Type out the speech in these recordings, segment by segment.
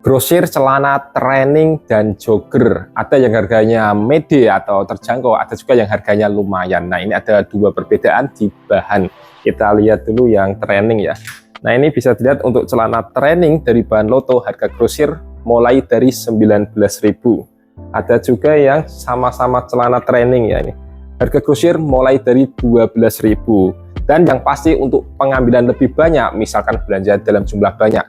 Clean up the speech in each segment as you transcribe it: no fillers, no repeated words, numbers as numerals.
Grosir celana training dan jogger, ada yang harganya mede atau terjangkau, ada juga yang harganya lumayan. Nah, ini ada dua perbedaan di bahan. Kita lihat dulu yang training ya. Nah, ini bisa dilihat untuk celana training dari bahan Lotto harga grosir mulai dari 19.000. Ada juga yang sama-sama celana training ya, ini harga grosir mulai dari 12.000. Dan yang pasti untuk pengambilan lebih banyak, misalkan belanja dalam jumlah banyak,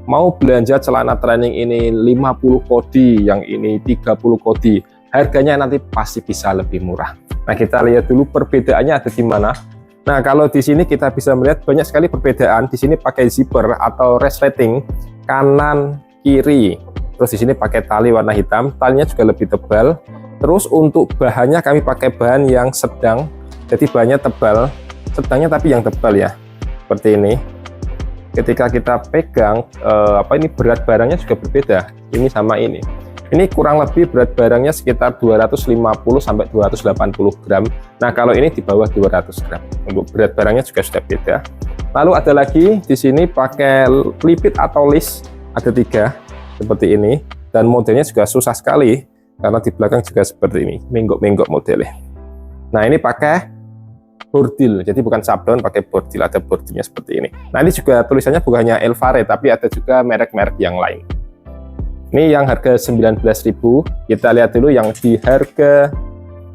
mau belanja celana training ini 50 kodi, yang ini 30 kodi, harganya nanti pasti bisa lebih murah. Nah, kita lihat dulu perbedaannya ada di mana. Nah, kalau di sini kita bisa melihat banyak sekali perbedaan. Di sini pakai zipper atau resleting kanan kiri. Terus di sini pakai tali warna hitam, talinya juga lebih tebal. Terus untuk bahannya kami pakai bahan yang sedang, jadi bahannya tebal, sedangnya tapi yang tebal ya, seperti ini. Ketika kita pegang, ini berat barangnya juga berbeda. Ini sama ini. Ini kurang lebih berat barangnya sekitar 250 sampai 280 gram. Nah, kalau ini di bawah 200 gram. Untuk berat barangnya juga sudah beda. Lalu ada lagi di sini pakai lipit atau list, ada 3 seperti ini. Dan modelnya juga susah sekali karena di belakang juga seperti ini, menggok-menggok modelnya. Nah, ini pakai bordil, jadi bukan sablon, pakai bordil, ada bordilnya seperti ini. Nah, ini juga tulisannya bukan hanya Elvare, tapi ada juga merek-merek yang lain. Ini yang harga 19.000, kita lihat dulu yang di harga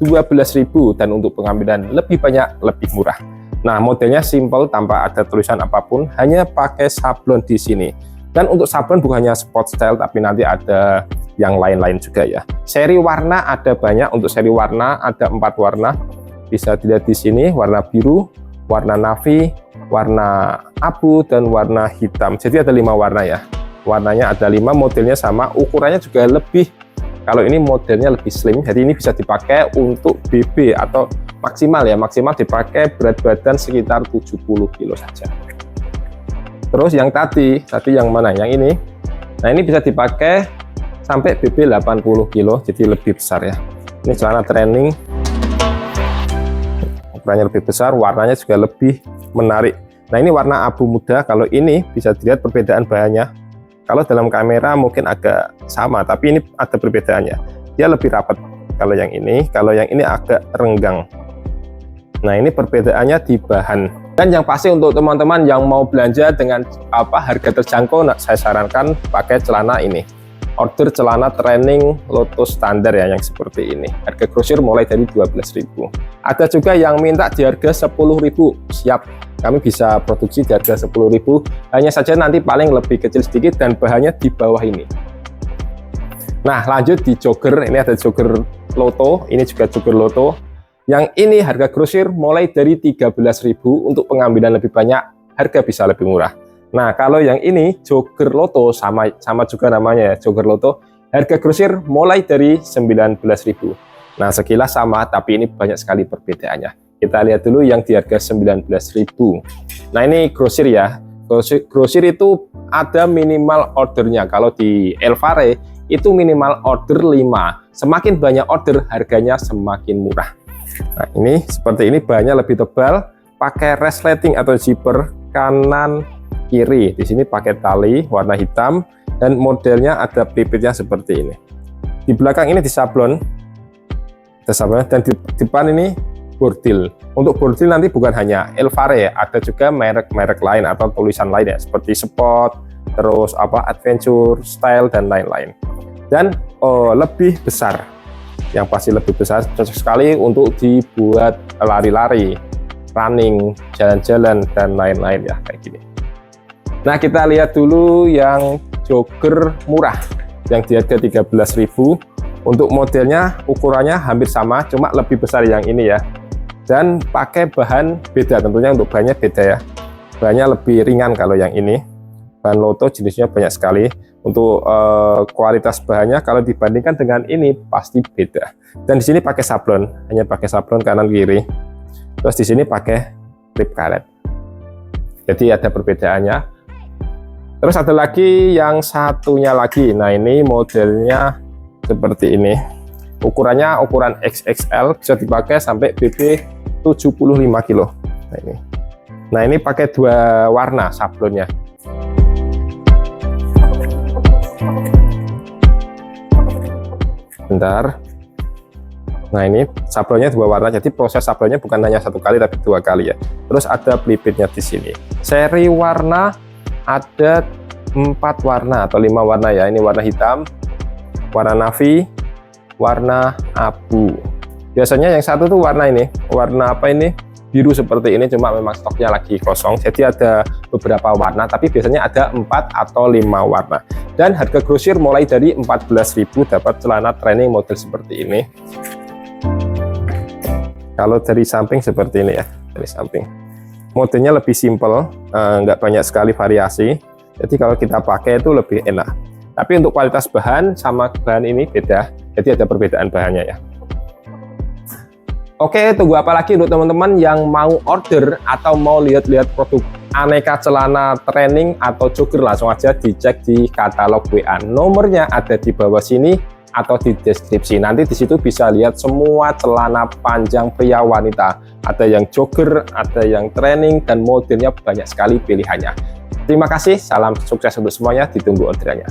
12.000, dan untuk pengambilan lebih banyak, lebih murah. Nah, modelnya simple, tanpa ada tulisan apapun, hanya pakai sablon di sini. Dan untuk sablon bukan hanya sport style, tapi nanti ada yang lain-lain juga ya. Seri warna ada banyak, untuk seri warna ada 4 warna. Bisa dilihat di sini, warna biru, warna navy, warna abu, dan warna hitam. Jadi ada 5 warna ya. Warnanya ada 5, modelnya sama, ukurannya juga lebih. Kalau ini modelnya lebih slim, jadi ini bisa dipakai untuk BB atau maksimal ya. Maksimal dipakai berat badan sekitar 70 kilo saja. Terus yang tadi yang mana? Yang ini. Nah, ini bisa dipakai sampai BB 80 kilo, jadi lebih besar ya. Ini celana training. Ukurannya lebih besar, warnanya juga lebih menarik. Nah, ini warna abu muda. Kalau ini bisa dilihat perbedaan bahannya. Kalau dalam kamera mungkin agak sama, tapi ini ada perbedaannya. Dia lebih rapat kalau yang ini agak renggang. Nah, ini perbedaannya di bahan. Dan yang pasti untuk teman-teman yang mau belanja dengan harga terjangkau, saya sarankan pakai celana ini. Order celana training Lotto standar ya, yang seperti ini. Harga grosir mulai dari 12.000. Ada juga yang minta di harga 10.000. Siap, kami bisa produksi di harga 10.000. Hanya saja nanti paling lebih kecil sedikit dan bahannya di bawah ini. Nah, lanjut di jogger. Ini ada jogger Lotto, ini juga jogger Lotto. Yang ini harga grosir mulai dari 13.000. Untuk pengambilan lebih banyak, harga bisa lebih murah. Nah, kalau yang ini jogger Lotto, sama juga namanya ya, jogger Lotto, harga grosir mulai dari 19.000. Nah, sekilas sama, tapi ini banyak sekali perbedaannya. Kita lihat dulu yang di harga 19.000. Nah, ini grosir ya. Grosir itu ada minimal ordernya. Kalau di Elvare itu minimal order 5. Semakin banyak order, harganya semakin murah. Nah, ini seperti ini, bahannya lebih tebal, pakai resleting atau zipper kanan kiri. Di sini pakai tali warna hitam dan modelnya ada pipitnya seperti ini. Di belakang ini disablon, dan di depan ini bordil. Untuk bordil nanti bukan hanya Elvare ya, ada juga merek-merek lain atau tulisan lain ya, seperti sport, terus adventure, style, dan lain-lain. Dan lebih besar, yang pasti lebih besar, cocok sekali untuk dibuat lari-lari, running, jalan-jalan, dan lain-lain ya, kayak gini. Nah, kita lihat dulu yang jogger murah yang di harga 13.000. Untuk modelnya, ukurannya hampir sama, cuma lebih besar yang ini ya. Dan pakai bahan beda, tentunya untuk bahannya beda ya. Bahannya lebih ringan kalau yang ini. Bahan Lotto jenisnya banyak sekali. Untuk kualitas bahannya kalau dibandingkan dengan ini pasti beda. Dan di sini pakai sablon, hanya pakai sablon kanan kiri. Terus di sini pakai clip karet. Jadi ada perbedaannya. Terus ada lagi yang satunya lagi. Nah, ini modelnya seperti ini. Ukurannya ukuran XXL, bisa dipakai sampai BB 75 kilo. Nah, ini pakai 2 warna sablonnya. standar. Nah, ini sablonnya 2 warna, jadi proses sablonnya bukan hanya 1 kali tapi 2 kali ya. Terus ada pelipitnya di sini. Seri warna ada 4 warna atau 5 warna ya. Ini warna hitam, warna navy, warna abu. Biasanya yang satu tuh warna ini, warna apa ini? Biru seperti ini, cuma memang stoknya lagi kosong. Jadi ada beberapa warna, tapi biasanya ada 4 atau 5 warna. Dan harga grosir mulai dari 14.000 dapat celana training model seperti ini. Kalau dari samping seperti ini ya, dari samping modenya lebih simple, nggak banyak sekali variasi, jadi kalau kita pakai itu lebih enak. Tapi untuk kualitas bahan sama bahan ini beda, jadi ada perbedaan bahannya ya. Oke, tunggu apa lagi untuk teman-teman yang mau order atau mau lihat-lihat produk aneka celana training atau jogger, langsung aja dicek di katalog WA. Nomornya ada di bawah sini atau di deskripsi. Nanti di situ bisa lihat semua celana panjang pria wanita. Ada yang jogger, ada yang training, dan modelnya banyak sekali pilihannya. Terima kasih, salam sukses untuk semuanya, ditunggu orderannya.